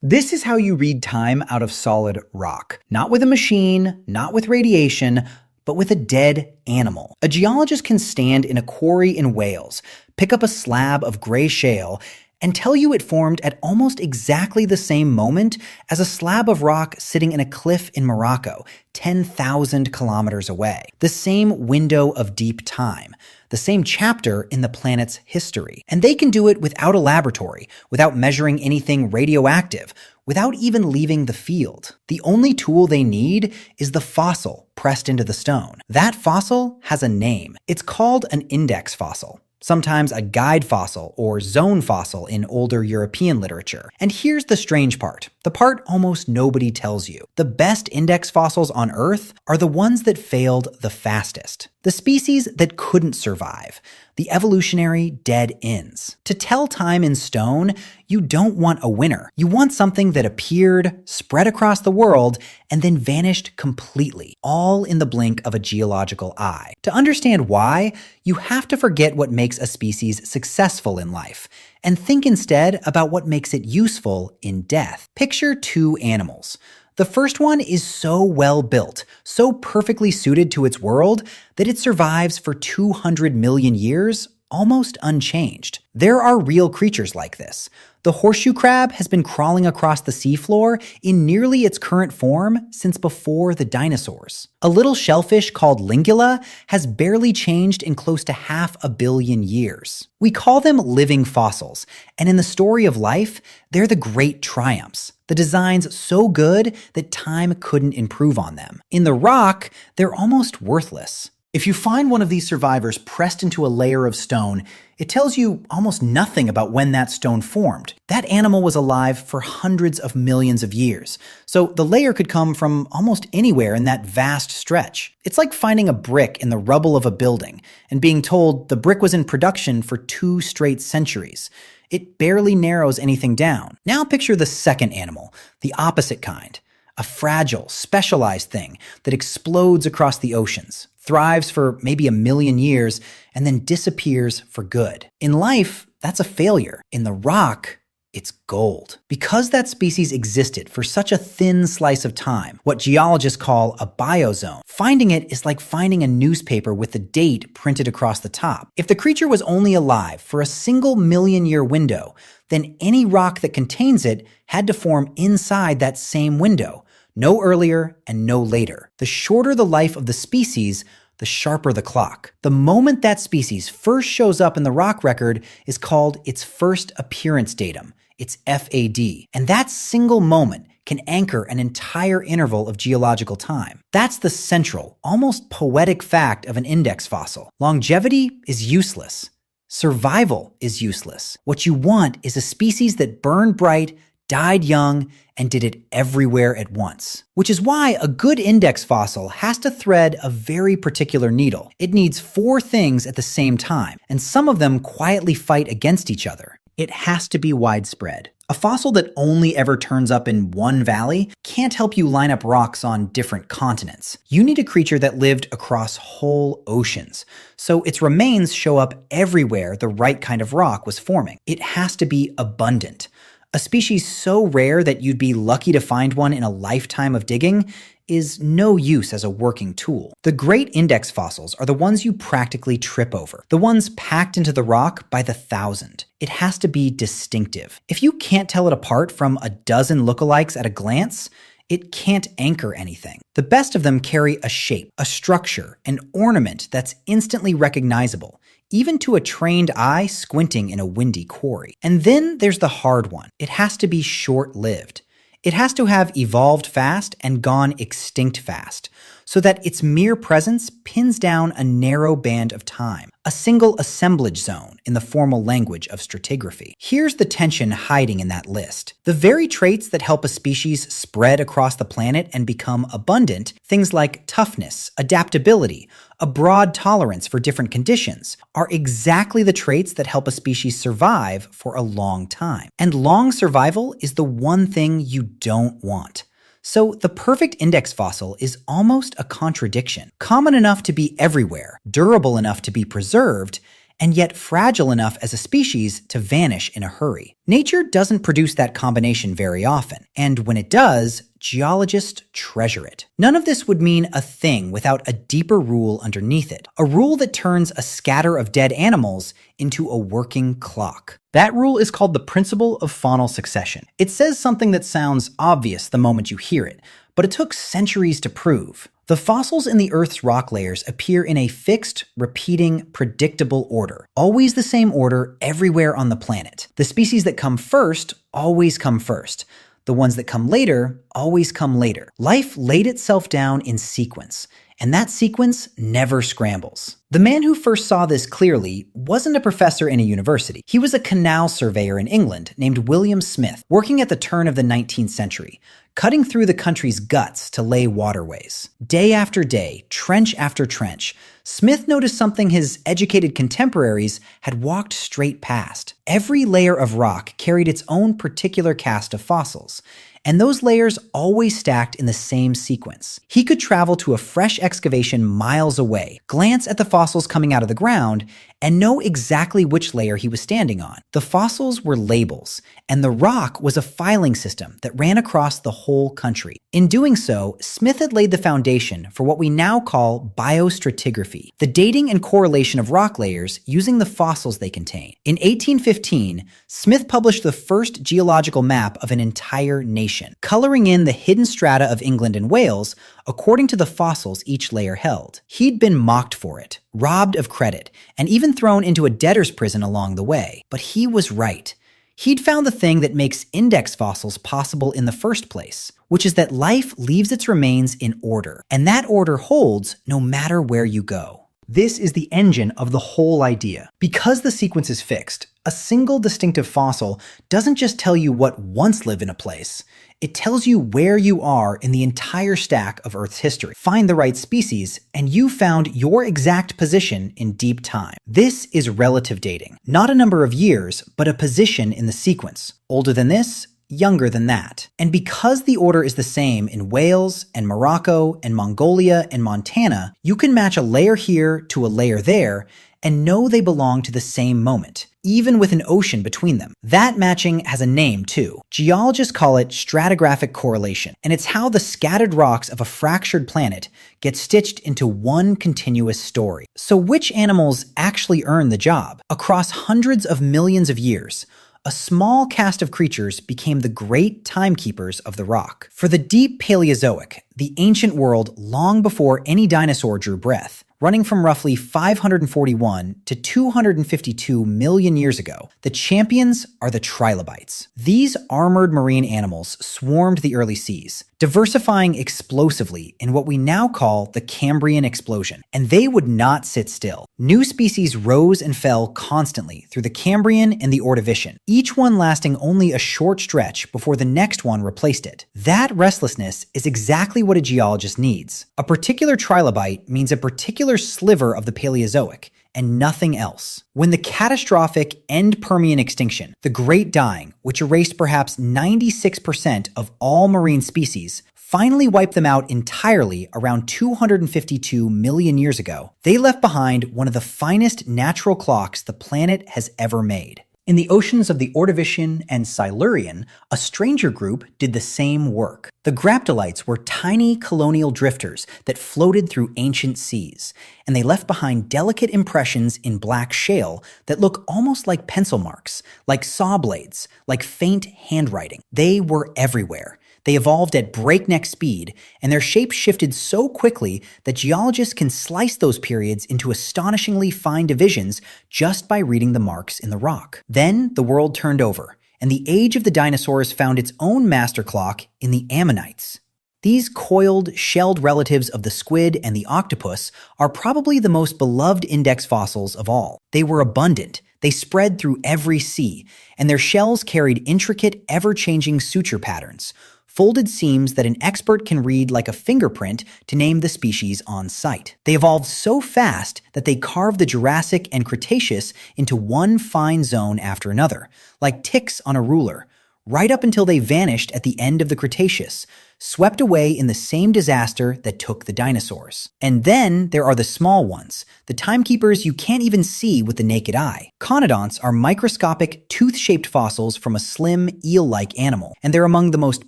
This is how you read time out of solid rock. Not with a machine, not with radiation, but with a dead animal. A geologist can stand in a quarry in Wales, pick up a slab of gray shale, and tell you it formed at almost exactly the same moment as a slab of rock sitting in a cliff in Morocco, 10,000 kilometers away. The same window of deep time. The same chapter in the planet's history. And they can do it without a laboratory, without measuring anything radioactive, without even leaving the field. The only tool they need is the fossil pressed into the stone. That fossil has a name. It's called an index fossil. Sometimes a guide fossil or zone fossil in older European literature. And here's the strange part, the part almost nobody tells you. The best index fossils on Earth are the ones that failed the fastest. The species that couldn't survive. The evolutionary dead ends. To tell time in stone, you don't want a winner. You want something that appeared, spread across the world, and then vanished completely, all in the blink of a geological eye. To understand why, you have to forget what makes a species successful in life, and think instead about what makes it useful in death. Picture two animals. The first one is so well built, so perfectly suited to its world, that it survives for 200 million years, almost unchanged. There are real creatures like this. The horseshoe crab has been crawling across the seafloor in nearly its current form since before the dinosaurs. A little shellfish called lingula has barely changed in close to 500 million years. We call them living fossils, and in the story of life, they're the great triumphs. The designs so good that time couldn't improve on them. In the rock, they're almost worthless. If you find one of these survivors pressed into a layer of stone, it tells you almost nothing about when that stone formed. That animal was alive for hundreds of millions of years, so the layer could come from almost anywhere in that vast stretch. It's like finding a brick in the rubble of a building and being told the brick was in production for 2 straight centuries. It barely narrows anything down. Now picture the second animal, the opposite kind. A fragile, specialized thing that explodes across the oceans, thrives for maybe 1 million years, and then disappears for good. In life, that's a failure. In the rock, it's gold. Because that species existed for such a thin slice of time, what geologists call a biozone, finding it is like finding a newspaper with the date printed across the top. If the creature was only alive for a single million-year window, then any rock that contains it had to form inside that same window, no earlier and no later. The shorter the life of the species, the sharper the clock. The moment that species first shows up in the rock record is called its first appearance datum, its FAD. And that single moment can anchor an entire interval of geological time. That's the central, almost poetic fact of an index fossil. Longevity is useless. Survival is useless. What you want is a species that burned bright, died young, and did it everywhere at once. Which is why a good index fossil has to thread a very particular needle. It needs 4 things at the same time, and some of them quietly fight against each other. It has to be widespread. A fossil that only ever turns up in one valley can't help you line up rocks on different continents. You need a creature that lived across whole oceans, so its remains show up everywhere the right kind of rock was forming. It has to be abundant. A species so rare that you'd be lucky to find one in a lifetime of digging is no use as a working tool. The great index fossils are the ones you practically trip over, the ones packed into the rock by the thousand. It has to be distinctive. If you can't tell it apart from a dozen lookalikes at a glance, it can't anchor anything. The best of them carry a shape, a structure, an ornament that's instantly recognizable, even to a trained eye squinting in a windy quarry. And then there's the hard one. It has to be short-lived. It has to have evolved fast and gone extinct fast, so that its mere presence pins down a narrow band of time, a single assemblage zone in the formal language of stratigraphy. Here's the tension hiding in that list. The very traits that help a species spread across the planet and become abundant, things like toughness, adaptability, a broad tolerance for different conditions, are exactly the traits that help a species survive for a long time. And long survival is the one thing you don't want. So the perfect index fossil is almost a contradiction. Common enough to be everywhere, durable enough to be preserved, and yet fragile enough as a species to vanish in a hurry. Nature doesn't produce that combination very often, and when it does, geologists treasure it. None of this would mean a thing without a deeper rule underneath it, a rule that turns a scatter of dead animals into a working clock. That rule is called the principle of faunal succession. It says something that sounds obvious the moment you hear it, but it took centuries to prove. The fossils in the Earth's rock layers appear in a fixed, repeating, predictable order. Always the same order everywhere on the planet. The species that come first always come first. The ones that come later always come later. Life laid itself down in sequence, and that sequence never scrambles. The man who first saw this clearly wasn't a professor in a university. He was a canal surveyor in England named William Smith, working at the turn of the 19th century, cutting through the country's guts to lay waterways. Day after day, trench after trench, Smith noticed something his educated contemporaries had walked straight past. Every layer of rock carried its own particular cast of fossils, and those layers always stacked in the same sequence. He could travel to a fresh excavation miles away, glance at the fossils coming out of the ground, and know exactly which layer he was standing on. The fossils were labels, and the rock was a filing system that ran across the whole country. In doing so, Smith had laid the foundation for what we now call biostratigraphy, the dating and correlation of rock layers using the fossils they contain. In 1815, Smith published the first geological map of an entire nation, coloring in the hidden strata of England and Wales according to the fossils each layer held. He'd been mocked for it, robbed of credit, and even thrown into a debtor's prison along the way. But he was right. He'd found the thing that makes index fossils possible in the first place, which is that life leaves its remains in order, and that order holds no matter where you go. This is the engine of the whole idea. Because the sequence is fixed, a single distinctive fossil doesn't just tell you what once lived in a place. It tells you where you are in the entire stack of Earth's history. Find the right species, and you found your exact position in deep time. This is relative dating. Not a number of years, but a position in the sequence. Older than this, younger than that. And because the order is the same in Wales and Morocco and Mongolia and Montana, you can match a layer here to a layer there and know they belong to the same moment, even with an ocean between them. That matching has a name too. Geologists call it stratigraphic correlation, and it's how the scattered rocks of a fractured planet get stitched into one continuous story. So which animals actually earn the job? Across hundreds of millions of years, a small cast of creatures became the great timekeepers of the rock. For the deep Paleozoic, the ancient world long before any dinosaur drew breath, running from roughly 541 to 252 million years ago, the champions are the trilobites. These armored marine animals swarmed the early seas, diversifying explosively in what we now call the Cambrian explosion, and they would not sit still. New species rose and fell constantly through the Cambrian and the Ordovician, each one lasting only a short stretch before the next one replaced it. That restlessness is exactly what a geologist needs. A particular trilobite means a particular sliver of the Paleozoic, and nothing else. When the catastrophic end Permian extinction, the Great Dying, which erased perhaps 96% of all marine species, finally wiped them out entirely around 252 million years ago, they left behind one of the finest natural clocks the planet has ever made. In the oceans of the Ordovician and Silurian, a stranger group did the same work. The graptolites were tiny colonial drifters that floated through ancient seas, and they left behind delicate impressions in black shale that look almost like pencil marks, like saw blades, like faint handwriting. They were everywhere. They evolved at breakneck speed, and their shape shifted so quickly that geologists can slice those periods into astonishingly fine divisions just by reading the marks in the rock. Then the world turned over, and the age of the dinosaurs found its own master clock in the ammonites. These coiled, shelled relatives of the squid and the octopus are probably the most beloved index fossils of all. They were abundant. They spread through every sea, and their shells carried intricate, ever-changing suture patterns, folded seams that an expert can read like a fingerprint to name the species on sight. They evolved so fast that they carved the Jurassic and Cretaceous into one fine zone after another, like ticks on a ruler, right up until they vanished at the end of the Cretaceous, swept away in the same disaster that took the dinosaurs. And then there are the small ones, the timekeepers you can't even see with the naked eye. Conodonts are microscopic, tooth-shaped fossils from a slim, eel-like animal, and they're among the most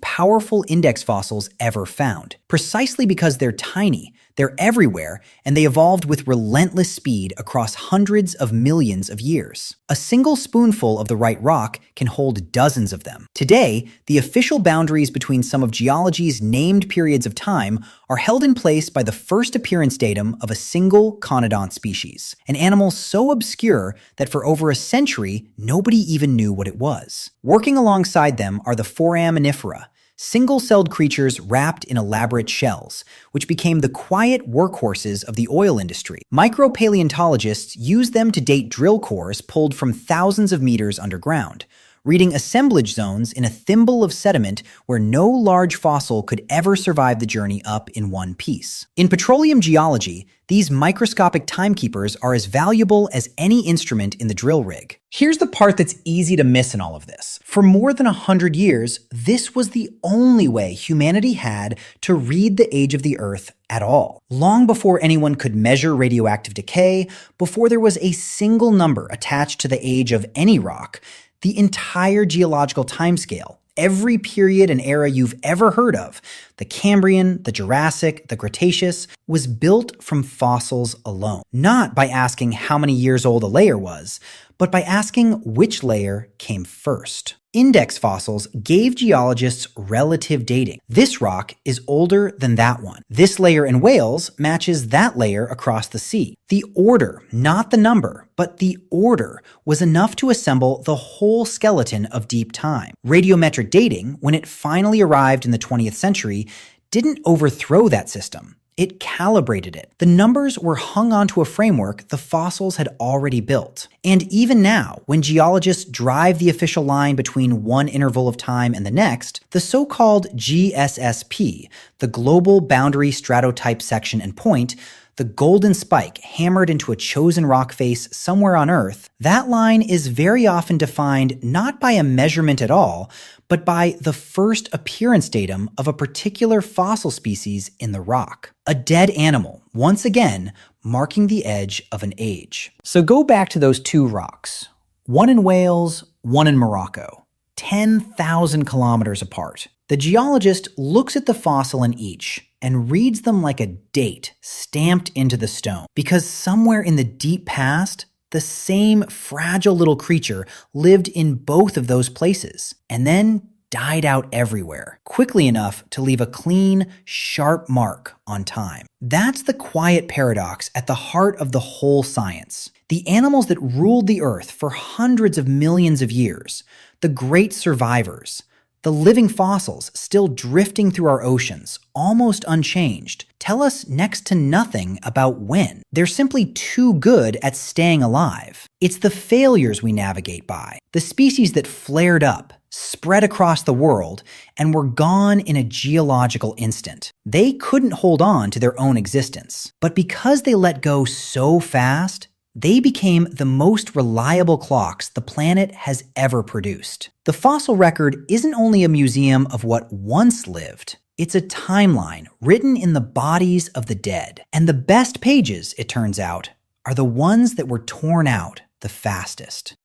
powerful index fossils ever found. Precisely because they're tiny, they're everywhere, and they evolved with relentless speed across hundreds of millions of years. A single spoonful of the right rock can hold dozens of them. Today, the official boundaries between some of geology's named periods of time are held in place by the first appearance datum of a single conodont species, an animal so obscure that for over a century, nobody even knew what it was. Working alongside them are the foraminifera, single-celled creatures wrapped in elaborate shells, which became the quiet workhorses of the oil industry. Micropaleontologists use them to date drill cores pulled from thousands of meters underground, reading assemblage zones in a thimble of sediment where no large fossil could ever survive the journey up in one piece. In petroleum geology, these microscopic timekeepers are as valuable as any instrument in the drill rig. Here's the part that's easy to miss in all of this. For more than 100 years, this was the only way humanity had to read the age of the Earth at all. Long before anyone could measure radioactive decay, before there was a single number attached to the age of any rock, the entire geological timescale, every period and era you've ever heard of, the Cambrian, the Jurassic, the Cretaceous, was built from fossils alone. Not by asking how many years old a layer was, but by asking which layer came first. Index fossils gave geologists relative dating. This rock is older than that one. This layer in Wales matches that layer across the sea. The order, not the number, but the order was enough to assemble the whole skeleton of deep time. Radiometric dating, when it finally arrived in the 20th century, didn't overthrow that system. It calibrated it. The numbers were hung onto a framework the fossils had already built. And even now, when geologists drive the official line between one interval of time and the next, the so-called GSSP, the Global Boundary Stratotype Section and Point, the golden spike hammered into a chosen rock face somewhere on Earth, that line is very often defined not by a measurement at all, but by the first appearance datum of a particular fossil species in the rock. A dead animal, once again, marking the edge of an age. So go back to those two rocks. One in Wales, one in Morocco. 10,000 kilometers apart. The geologist looks at the fossil in each and reads them like a date stamped into the stone. Because somewhere in the deep past, the same fragile little creature lived in both of those places, and then died out everywhere, quickly enough to leave a clean, sharp mark on time. That's the quiet paradox at the heart of the whole science. The animals that ruled the Earth for hundreds of millions of years, the great survivors, the living fossils still drifting through our oceans, almost unchanged, tell us next to nothing about when. They're simply too good at staying alive. It's the failures we navigate by, the species that flared up, spread across the world, and were gone in a geological instant. They couldn't hold on to their own existence. But because they let go so fast, they became the most reliable clocks the planet has ever produced. The fossil record isn't only a museum of what once lived, it's a timeline written in the bodies of the dead. And the best pages, it turns out, are the ones that were torn out the fastest.